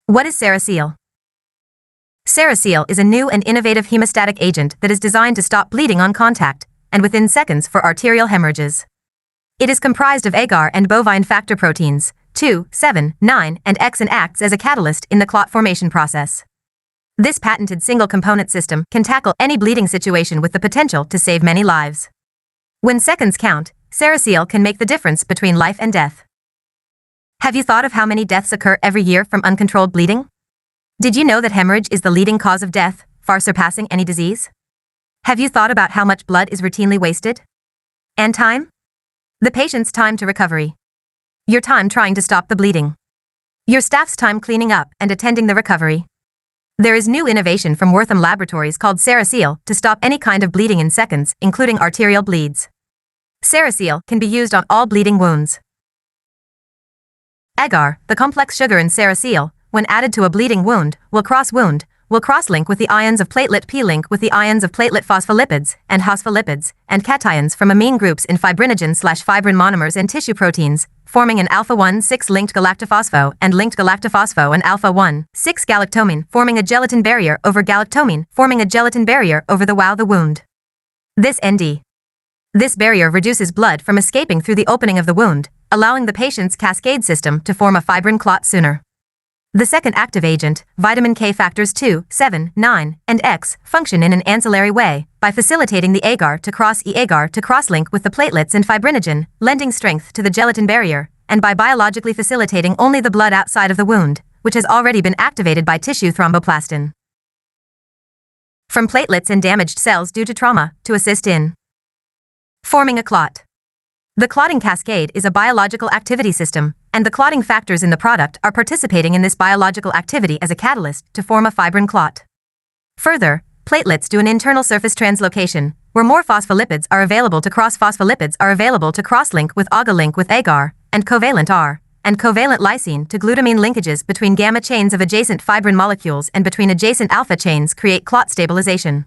What is SeraSeal? SeraSeal is a new and innovative hemostatic agent that is designed to stop bleeding on contact, and within seconds for arterial hemorrhages. It is comprised of agar and bovine factor proteins, 2, 7, 9, and X and acts as a catalyst in the clot formation process. This patented single-component system can tackle any bleeding situation with the potential to save many lives. When seconds count, SeraSeal can make the difference between life and death. Have you thought of how many deaths occur every year from uncontrolled bleeding? Did you know that hemorrhage is the leading cause of death, far surpassing any disease? Have you thought about how much blood is routinely wasted? And time? The patient's time to recovery. Your time trying to stop the bleeding. Your staff's time cleaning up and attending the recovery. There is new innovation from Wortham Laboratories called SeraSeal to stop any kind of bleeding in seconds, including arterial bleeds. SeraSeal can be used on all bleeding wounds. Agar, the complex sugar in SeraSeal, when added to a bleeding wound, will cross-link with the ions of platelet P-link with the ions of platelet phospholipids and phospholipids and cations from amine groups in fibrinogen/fibrin monomers and tissue proteins, forming an alpha-1,6 linked galactophospho and linked galactophospho and alpha-1,6 galactomine, forming a gelatin barrier over galactomine, forming a gelatin barrier over the wound. This barrier reduces blood from escaping through the opening of the wound, allowing the patient's cascade system to form a fibrin clot sooner. The second active agent, vitamin K factors 2, 7, 9, and X, function in an ancillary way by facilitating the agar to cross-link with the platelets and fibrinogen, lending strength to the gelatin barrier, and by biologically facilitating only the blood outside of the wound, which has already been activated by tissue thromboplastin. From platelets and damaged cells due to trauma, to assist in forming a clot. The clotting cascade is a biological activity system, and the clotting factors in the product are participating in this biological activity as a catalyst to form a fibrin clot. Further, platelets do an internal surface translocation, where more phospholipids are available to cross-link with AGA-link with agar, and covalent R, and covalent lysine to glutamine linkages between gamma chains of adjacent fibrin molecules and between adjacent alpha chains create clot stabilization.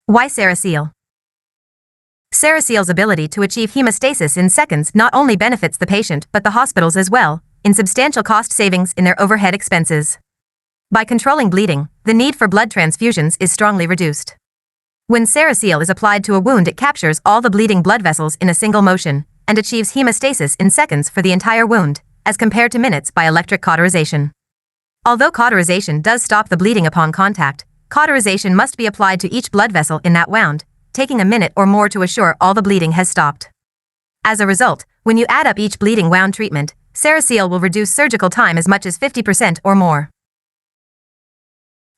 Why SeraSeal? SeraSeal's ability to achieve hemostasis in seconds not only benefits the patient but the hospitals as well, in substantial cost savings in their overhead expenses. By controlling bleeding, the need for blood transfusions is strongly reduced. When SeraSeal is applied to a wound, it captures all the bleeding blood vessels in a single motion and achieves hemostasis in seconds for the entire wound, as compared to minutes by electric cauterization. Although cauterization does stop the bleeding upon contact, cauterization must be applied to each blood vessel in that wound, taking a minute or more to assure all the bleeding has stopped. As a result, when you add up each bleeding wound treatment, SeraSeal will reduce surgical time as much as 50% or more.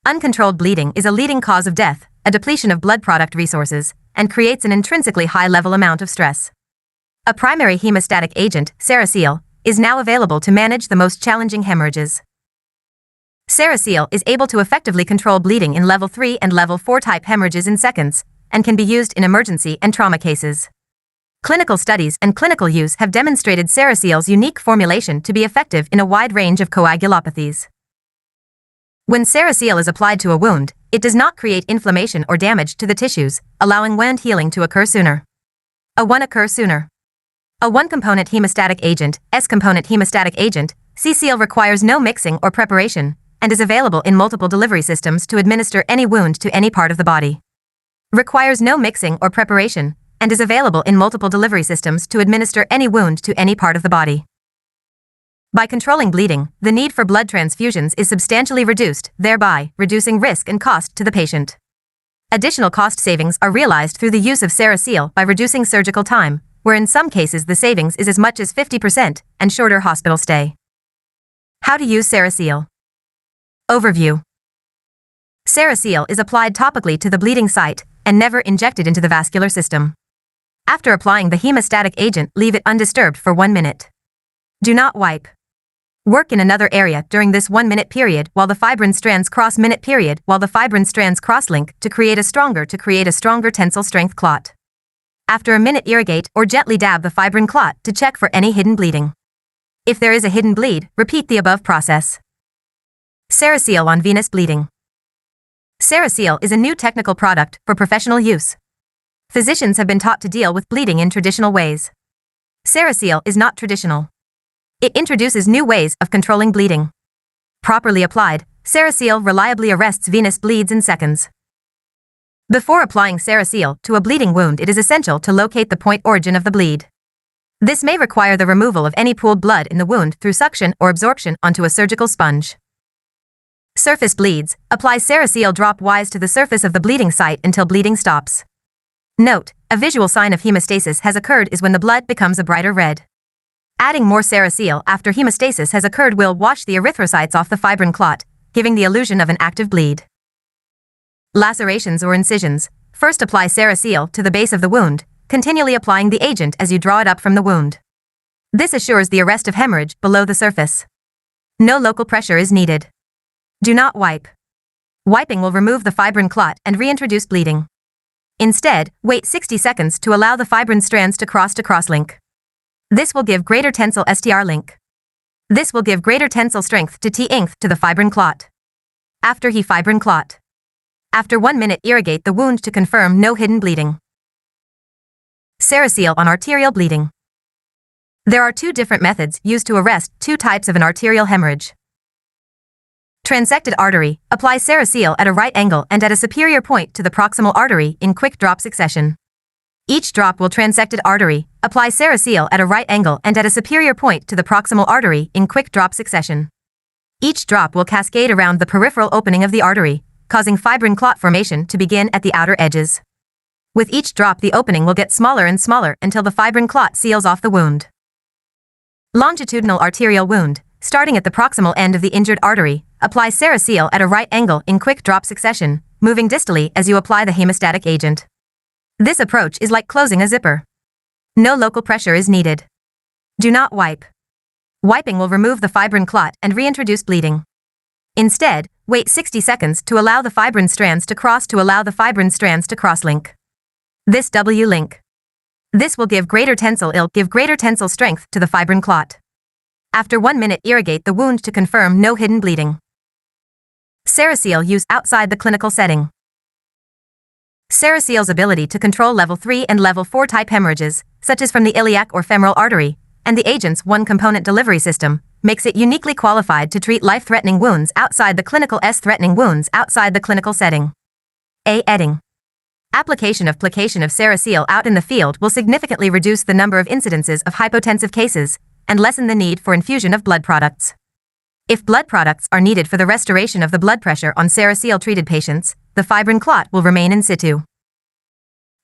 Uncontrolled bleeding is a leading cause of death, a depletion of blood product resources, and creates an intrinsically high-level amount of stress. A primary hemostatic agent, SeraSeal, is now available to manage the most challenging hemorrhages. SeraSeal is able to effectively control bleeding in level 3 and level 4 type hemorrhages in seconds, and can be used in emergency and trauma cases. Clinical studies and clinical use have demonstrated SeraSeal's unique formulation to be effective in a wide range of coagulopathies. When SeraSeal is applied to a wound, it does not create inflammation or damage to the tissues, allowing wound healing to occur sooner. A 1-component hemostatic agent, S-component hemostatic agent, SeraSeal requires no mixing or preparation, and is available in multiple delivery systems to administer any wound to any part of the body. Requires no mixing or preparation, and is available in multiple delivery systems to administer any wound to any part of the body. By controlling bleeding, the need for blood transfusions is substantially reduced, thereby reducing risk and cost to the patient. Additional cost savings are realized through the use of SeraSeal by reducing surgical time, where in some cases the savings is as much as 50%, and shorter hospital stay. How to use SeraSeal. Overview. SeraSeal is applied topically to the bleeding site and never injected into the vascular system. After applying the hemostatic agent, leave it undisturbed for 1 minute. Do not wipe. Work in another area during this 1-minute period while the fibrin strands cross-link to create a stronger tensile strength clot. After a minute, irrigate or gently dab the fibrin clot to check for any hidden bleeding. If there is a hidden bleed, repeat the above process. SeraSeal on venous bleeding. SeraSeal is a new technical product for professional use. Physicians have been taught to deal with bleeding in traditional ways. SeraSeal is not traditional. It introduces new ways of controlling bleeding. Properly applied, SeraSeal reliably arrests venous bleeds in seconds. Before applying SeraSeal to a bleeding wound, it is essential to locate the point origin of the bleed. This may require the removal of any pooled blood in the wound through suction or absorption onto a surgical sponge. Surface bleeds. Apply SeraSeal drop-wise to the surface of the bleeding site until bleeding stops. Note, a visual sign of hemostasis has occurred is when the blood becomes a brighter red. Adding more SeraSeal after hemostasis has occurred will wash the erythrocytes off the fibrin clot, giving the illusion of an active bleed. Lacerations or incisions. First apply SeraSeal to the base of the wound, continually applying the agent as you draw it up from the wound. This assures the arrest of hemorrhage below the surface. No local pressure is needed. Do not wipe. Wiping will remove the fibrin clot and reintroduce bleeding. Instead, wait 60 seconds to allow the fibrin strands to cross-to-cross-link. This will give greater tensile STR link. This will give greater tensile strength to T-inth to the fibrin clot. After he fibrin clot. After 1 minute, irrigate the wound to confirm no hidden bleeding. SeraSeal on arterial bleeding. There are two different methods used to arrest two types of an arterial hemorrhage. Transected artery. Apply SeraSeal at a right angle and at a superior point to the proximal artery in quick drop succession. Each drop will transected artery. Apply SeraSeal at a right angle and at a superior point to the proximal artery in quick drop succession. Each drop will cascade around the peripheral opening of the artery, causing fibrin clot formation to begin at the outer edges. With each drop, the opening will get smaller and smaller until the fibrin clot seals off the wound. Longitudinal arterial wound. Starting at the proximal end of the injured artery, apply SeraSeal at a right angle in quick drop succession, moving distally as you apply the hemostatic agent. This approach is like closing a zipper. No local pressure is needed. Do not wipe. Wiping will remove the fibrin clot and reintroduce bleeding. Instead, wait 60 seconds to allow the fibrin strands to cross-link. This W-link. This will give greater tensile strength to the fibrin clot. After 1 minute, irrigate the wound to confirm no hidden bleeding. SeraSeal use outside the clinical setting. SeraSeal's ability to control level 3 and level 4 type hemorrhages, such as from the iliac or femoral artery, and the agent's one-component delivery system, makes it uniquely qualified to treat life-threatening wounds outside the clinical setting. Adding. Application of SeraSeal out in the field will significantly reduce the number of incidences of hypotensive cases and lessen the need for infusion of blood products. If blood products are needed for the restoration of the blood pressure on SeraSeal-treated patients, the fibrin clot will remain in situ.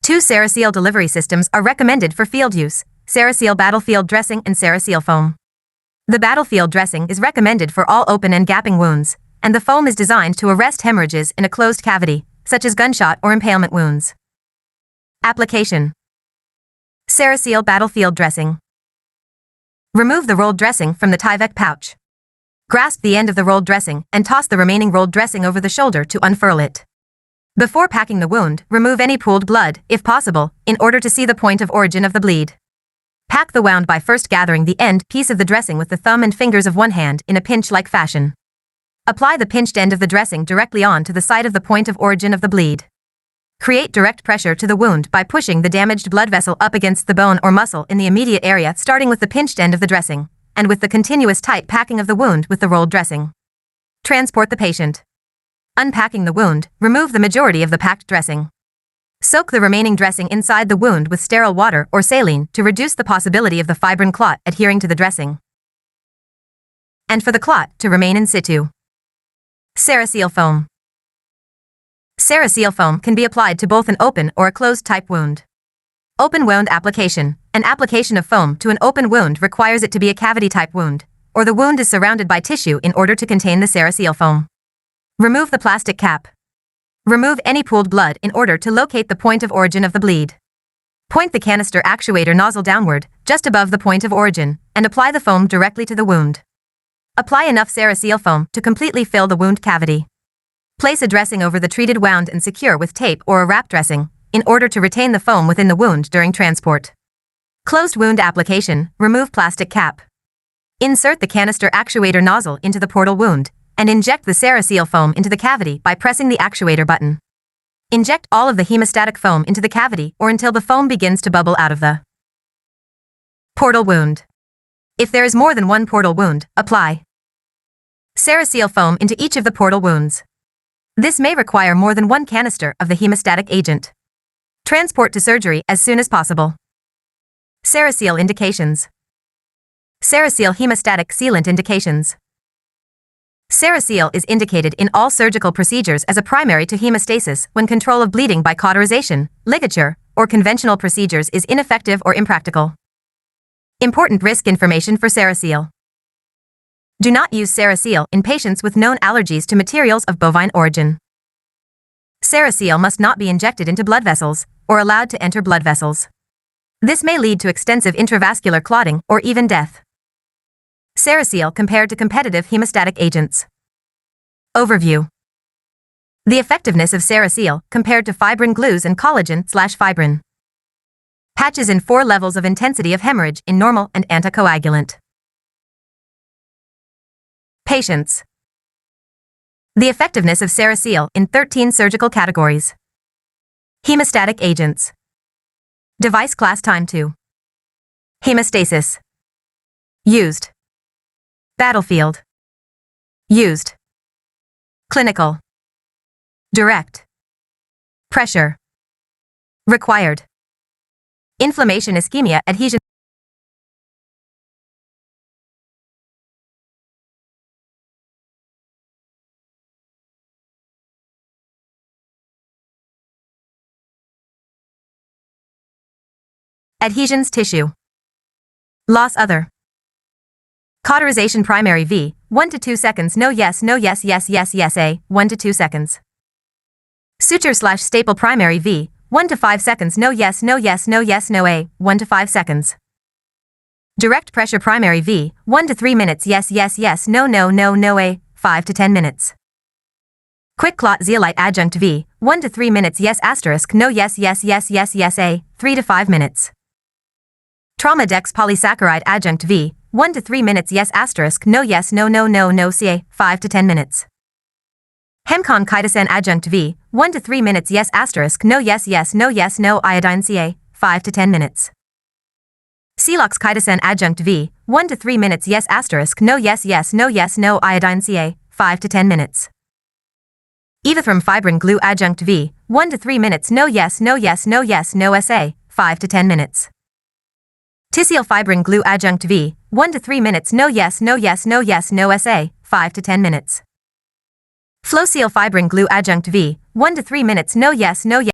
2 SeraSeal delivery systems are recommended for field use: SeraSeal Battlefield Dressing and SeraSeal Foam. The Battlefield Dressing is recommended for all open and gapping wounds, and the foam is designed to arrest hemorrhages in a closed cavity, such as gunshot or impalement wounds. Application: SeraSeal Battlefield Dressing. Remove the rolled dressing from the Tyvek pouch. Grasp the end of the rolled dressing and toss the remaining rolled dressing over the shoulder to unfurl it. Before packing the wound, remove any pooled blood, if possible, in order to see the point of origin of the bleed. Pack the wound by first gathering the end piece of the dressing with the thumb and fingers of one hand in a pinch-like fashion. Apply the pinched end of the dressing directly on to the site of the point of origin of the bleed. Create direct pressure to the wound by pushing the damaged blood vessel up against the bone or muscle in the immediate area, starting with the pinched end of the dressing, and with the continuous tight packing of the wound with the rolled dressing. Transport the patient. Unpacking the wound, remove the majority of the packed dressing. Soak the remaining dressing inside the wound with sterile water or saline to reduce the possibility of the fibrin clot adhering to the dressing, and for the clot to remain in situ. SeraSeal Foam. SeraSeal Foam can be applied to both an open or a closed type wound. Open wound application. An application of foam to an open wound requires it to be a cavity type wound, or the wound is surrounded by tissue in order to contain the SeraSeal foam. Remove the plastic cap. Remove any pooled blood in order to locate the point of origin of the bleed. Point the canister actuator nozzle downward, just above the point of origin, and apply the foam directly to the wound. Apply enough SeraSeal foam to completely fill the wound cavity. Place a dressing over the treated wound and secure with tape or a wrap dressing, in order to retain the foam within the wound during transport. Closed wound application. Remove plastic cap. Insert the canister actuator nozzle into the portal wound, and inject the SeraSeal foam into the cavity by pressing the actuator button. Inject all of the hemostatic foam into the cavity or until the foam begins to bubble out of the portal wound. If there is more than one portal wound, apply SeraSeal foam into each of the portal wounds. This may require more than one canister of the hemostatic agent. Transport to surgery as soon as possible. SeraSeal indications. SeraSeal hemostatic sealant indications. SeraSeal is indicated in all surgical procedures as a primary to hemostasis when control of bleeding by cauterization, ligature, or conventional procedures is ineffective or impractical. Important risk information for SeraSeal. Do not use SeraSeal in patients with known allergies to materials of bovine origin. SeraSeal must not be injected into blood vessels or allowed to enter blood vessels. This may lead to extensive intravascular clotting or even death. SeraSeal compared to competitive hemostatic agents. Overview. The effectiveness of SeraSeal compared to fibrin glues and collagen/fibrin. Patches in 4 levels of intensity of hemorrhage in normal and anticoagulant. Patients. The effectiveness of SeraSeal in 13 surgical categories. Hemostatic agents. Device class time 2. Hemostasis. Used. Battlefield. Used. Clinical. Direct. Pressure. Required. Inflammation, ischemia, adhesion. Adhesions, tissue. Loss, other. Cauterization, primary V, 1 to 2 seconds, no yes, A, 1 to 2 seconds. Suture/staple, primary V, 1 to 5 seconds, no yes, A, 1 to 5 seconds. Direct pressure, primary V, 1 to 3 minutes, yes, no A, 5 to 10 minutes. Quick clot zeolite adjunct V, 1 to 3 minutes, yes, no yes, A, 3 to 5 minutes. Trauma dex polysaccharide adjunct V, 1 to 3 minutes, yes, no yes, no CA, 5 to 10 minutes. Hemcon chitosan adjunct V, 1 to 3 minutes, yes, no yes, no iodine CA, 5 to 10 minutes. Celox chitosan adjunct V, 1 to 3 minutes, yes, no yes, no iodine CA, 5 to 10 minutes. Evithrum fibrin glue adjunct V, 1 to 3 minutes, no yes, no SA, 5 to 10 minutes. Tisseal fibrin glue adjunct V, 1 to 3 minutes, no yes, no SA, 5 to 10 minutes. Flowseal fibrin glue adjunct V, 1 to 3 minutes, no yes,